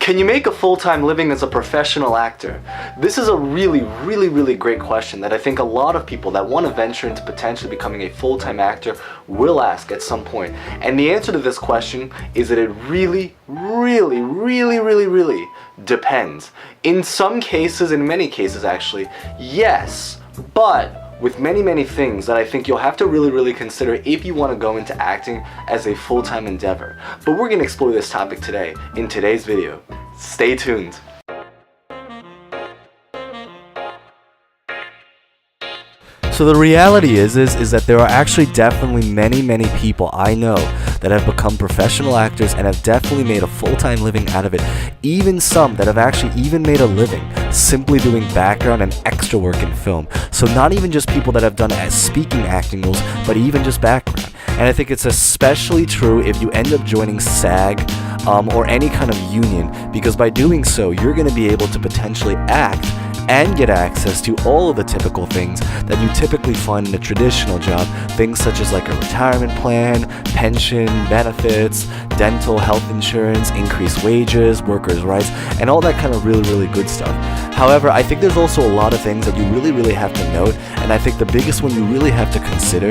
Can you make a full-time living as a professional actor? This is a really great question that I think a lot of people that want to venture into potentially becoming a full-time actor will ask at some point. And the answer to this question is that it really depends. In some cases, in many cases actually, yes, but with many things that I think you'll have to really consider if you want to go into acting as a full-time endeavor. But we're going to explore this topic today in today's video. Stay tuned. So the reality is that there are actually definitely many people I know that have become professional actors and have definitely made a full-time living out of it. Even some that have actually even made a living simply doing background and extra work in film. So not even just people that have done speaking acting roles, but even just background. And I think it's especially true if you end up joining SAG or any kind of union, because by doing so, you're going to be able to potentially act and get access to all of the typical things that you typically find in a traditional job. Things such as like a retirement plan, pension, benefits, dental health insurance, increased wages, workers' rights, and all that kind of really good stuff. However, I think there's also a lot of things that you really have to note, and I think the biggest one you really have to consider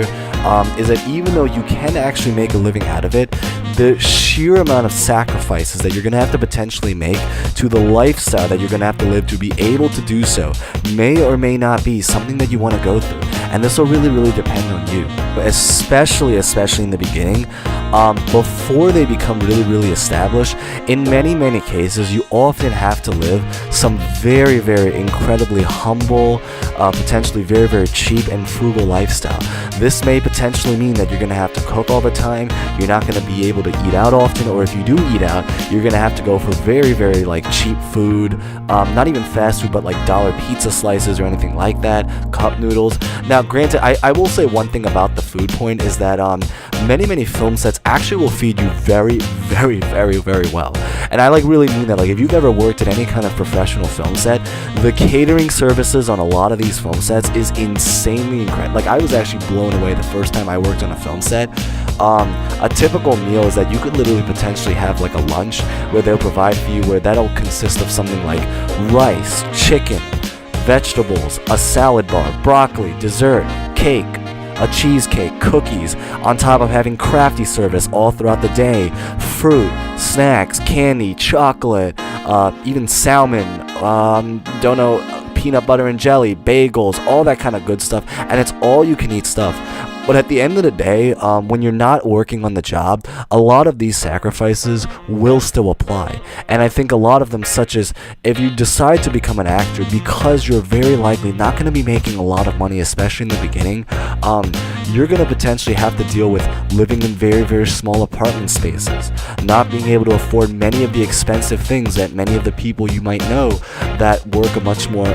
is that even though you can actually make a living out of it, the sheer amount of sacrifices that you're going to have to potentially make to the lifestyle that you're going to have to live to be able to do so may or may not be something that you want to go through. And this will really depend on you, especially in the beginning, before they become really established. In many cases, you often have to live some very incredibly humble, potentially very cheap and frugal lifestyle. This may potentially mean that you're going to have to cook all the time, you're not going to be able to eat out often, or if you do eat out, you're going to have to go for very like cheap food, not even fast food, but like dollar pizza slices or anything like that, cup noodles. Now granted, I will say one thing about the food point is that many film sets actually will feed you very well. And I really mean that. Like, if you've ever worked at any kind of professional film set, the catering services on a lot of these film sets is insanely incredible. Like, I was actually blown away the first time I worked on a film set. A typical meal is that you could literally potentially have like a lunch where they'll provide for you, where that'll consist of something like rice, chicken, vegetables, a salad bar, broccoli, dessert, cake, a cheesecake, cookies, on top of having crafty service all throughout the day, fruit, snacks, candy, chocolate, even salmon, peanut butter and jelly, bagels, all that kind of good stuff, and it's all you can eat stuff. But at the end of the day, when you're not working on the job, a lot of these sacrifices will still apply. And I think a lot of them, such as if you decide to become an actor, because you're very likely not going to be making a lot of money, especially in the beginning, you're going to potentially have to deal with living in very small apartment spaces, not being able to afford many of the expensive things that many of the people you might know that work a much more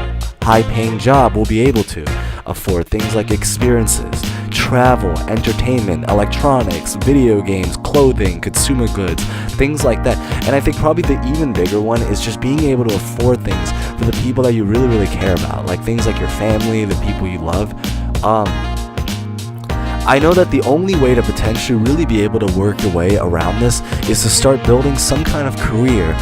high-paying job will be able to afford. Things like experiences, travel, entertainment, electronics, video games, clothing, consumer goods, things like that. And I think probably the even bigger one is just being able to afford things for the people that you really care about, like things like your family, the people you love. I know that the only way to potentially really be able to work your way around this is to start building some kind of career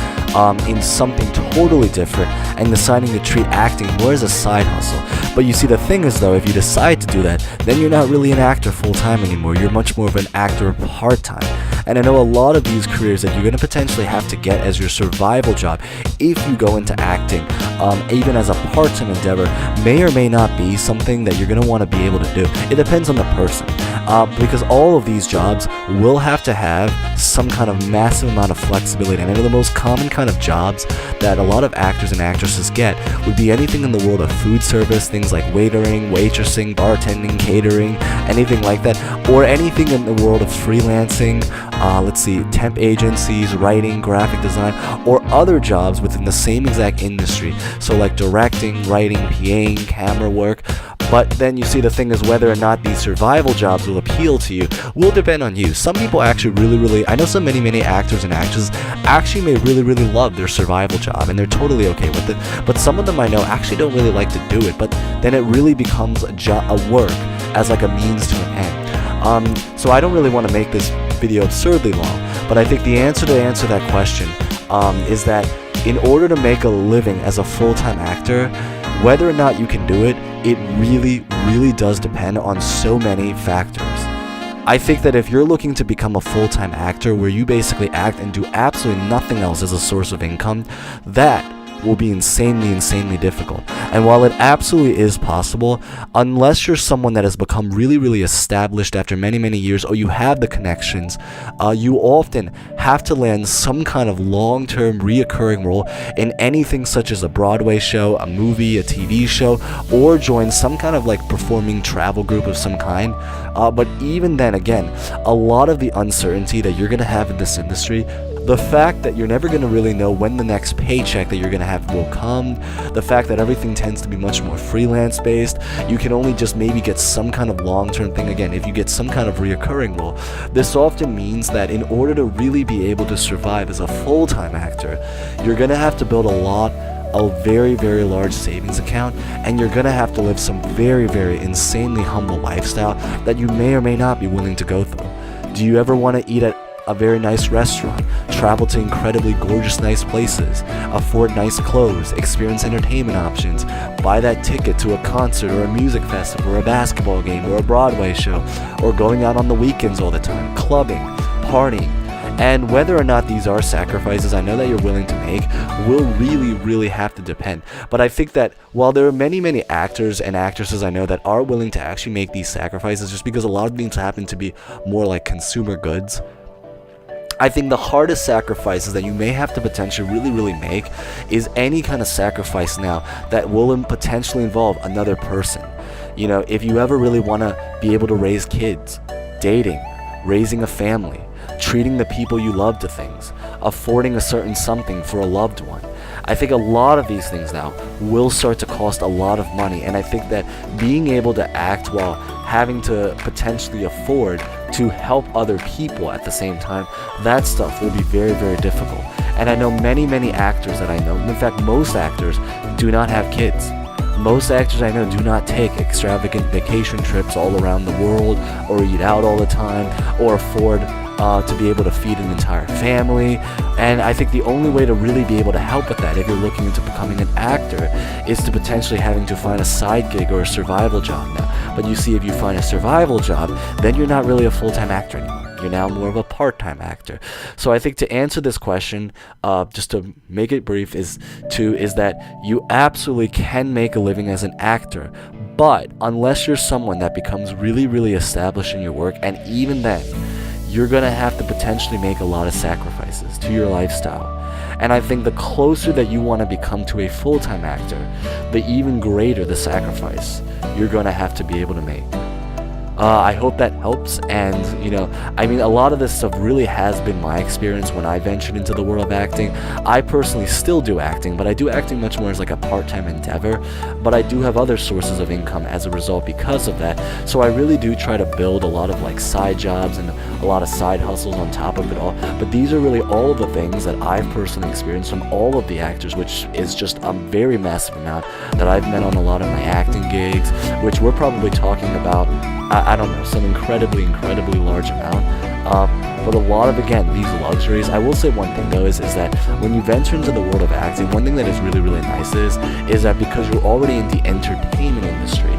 in something totally different and deciding to treat acting more as a side hustle. But you see, the thing is though, if you decide to do that, then you're not really an actor full-time anymore. You're much more of an actor part-time. And I know a lot of these careers that you're going to potentially have to get as your survival job if you go into acting, even as a part-time endeavor, may or may not be something that you're going to want to be able to do. It depends on the person. Because all of these jobs will have to have some kind of massive amount of flexibility. And I know the most common kind of jobs that a lot of actors and actresses get would be anything in the world of food service, things like waitering, waitressing, bartending, catering, anything like that, or anything in the world of freelancing, temp agencies, writing, graphic design, or other jobs within the same exact industry. So like directing, writing, PAing, camera work. But then you see, the thing is whether or not these survival jobs will appeal to you will depend on you. Some people actually I know so many actors and actresses actually may really love their survival job and they're totally okay with it. But some of them I know actually don't really like to do it, but then it really becomes a work as like a means to an end. So I don't really want to make this video absurdly long, but I think the answer to answer that question is that in order to make a living as a full-time actor, whether or not you can do it, it really, really does depend on so many factors. I think that if you're looking to become a full-time actor where you basically act and do absolutely nothing else as a source of income, that will be insanely difficult. And while it absolutely is possible, unless you're someone that has become really established after many years, or you have the connections, you often have to land some kind of long-term reoccurring role in anything such as a Broadway show, a movie, a TV show, or join some kind of like performing travel group of some kind. But even then, again, a lot of the uncertainty that you're going to have in this industry, the fact that you're never going to really know when the next paycheck that you're going to have will come, the fact that everything tends to be much more freelance based, you can only just maybe get some kind of long-term thing. Again, if you get some kind of reoccurring role, this often means that in order to really be able to survive as a full-time actor, you're going to have to build a very large savings account, and you're going to have to live some very insanely humble lifestyle that you may or may not be willing to go through. Do you ever want to eat at a very nice restaurant, travel to incredibly gorgeous nice places, afford nice clothes, experience entertainment options, buy that ticket to a concert or a music festival or a basketball game or a Broadway show, or going out on the weekends all the time, clubbing, partying? And whether or not these are sacrifices I know that you're willing to make will really have to depend. But I think that while there are many actors and actresses I know that are willing to actually make these sacrifices, just because a lot of things happen to be more like consumer goods, I think the hardest sacrifices that you may have to potentially really make is any kind of sacrifice now that will potentially involve another person. You know, if you ever really want to be able to raise kids, dating, raising a family, treating the people you love to things, affording a certain something for a loved one. I think a lot of these things now will start to cost a lot of money, and I think that being able to act while having to potentially afford to help other people at the same time, that stuff will be very difficult. And I know many actors that I know, in fact most actors, do not have kids. Most actors I know do not take extravagant vacation trips all around the world, or eat out all the time, or afford to be able to feed an entire family. And I think the only way to really be able to help with that, if you're looking into becoming an actor, is to potentially having to find a side gig or a survival job now. But you see, if you find a survival job, then you're not really a full-time actor anymore. You're now more of a part-time actor. So I think to answer this question, just to make it brief, is that you absolutely can make a living as an actor, but unless you're someone that becomes really established in your work, and even then, you're going to have to potentially make a lot of sacrifices to your lifestyle. And I think the closer that you want to become to a full-time actor, the even greater the sacrifice you're going to have to be able to make. I hope that helps, and you know, I mean, a lot of this stuff really has been my experience when I ventured into the world of acting. I personally still do acting, but I do acting much more as like a part-time endeavor, but I do have other sources of income as a result because of that. So I really do try to build a lot of like side jobs and a lot of side hustles on top of it all, but these are really all of the things that I've personally experienced from all of the actors, which is just a very massive amount that I've met on a lot of my acting gigs, which we're probably talking about, I don't know, some incredibly large amount. But a lot of, again, these luxuries, I will say one thing though, is that when you venture into the world of acting, one thing that is really nice is that because you're already in the entertainment industry,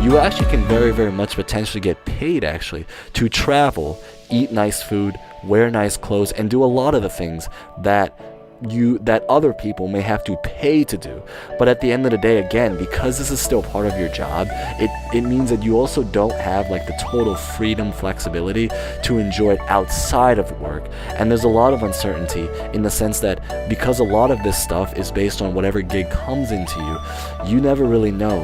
you actually can very much potentially get paid actually to travel, eat nice food, wear nice clothes, and do a lot of the things that other people may have to pay to do. But at the end of the day, again, because this is still part of your job, it means that you also don't have like the total freedom, flexibility to enjoy it outside of work. And there's a lot of uncertainty in the sense that because a lot of this stuff is based on whatever gig comes into you, you never really know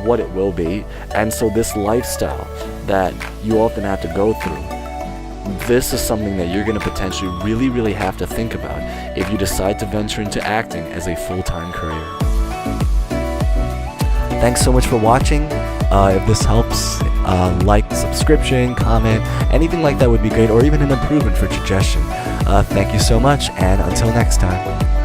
what it will be. And so this lifestyle that you often have to go through, this is something that you're going to potentially really have to think about if you decide to venture into acting as a full-time career. Thanks so much for watching. If this helps, like, subscription, comment, anything like that would be great, or even an improvement for suggestion. Thank you so much, and until next time.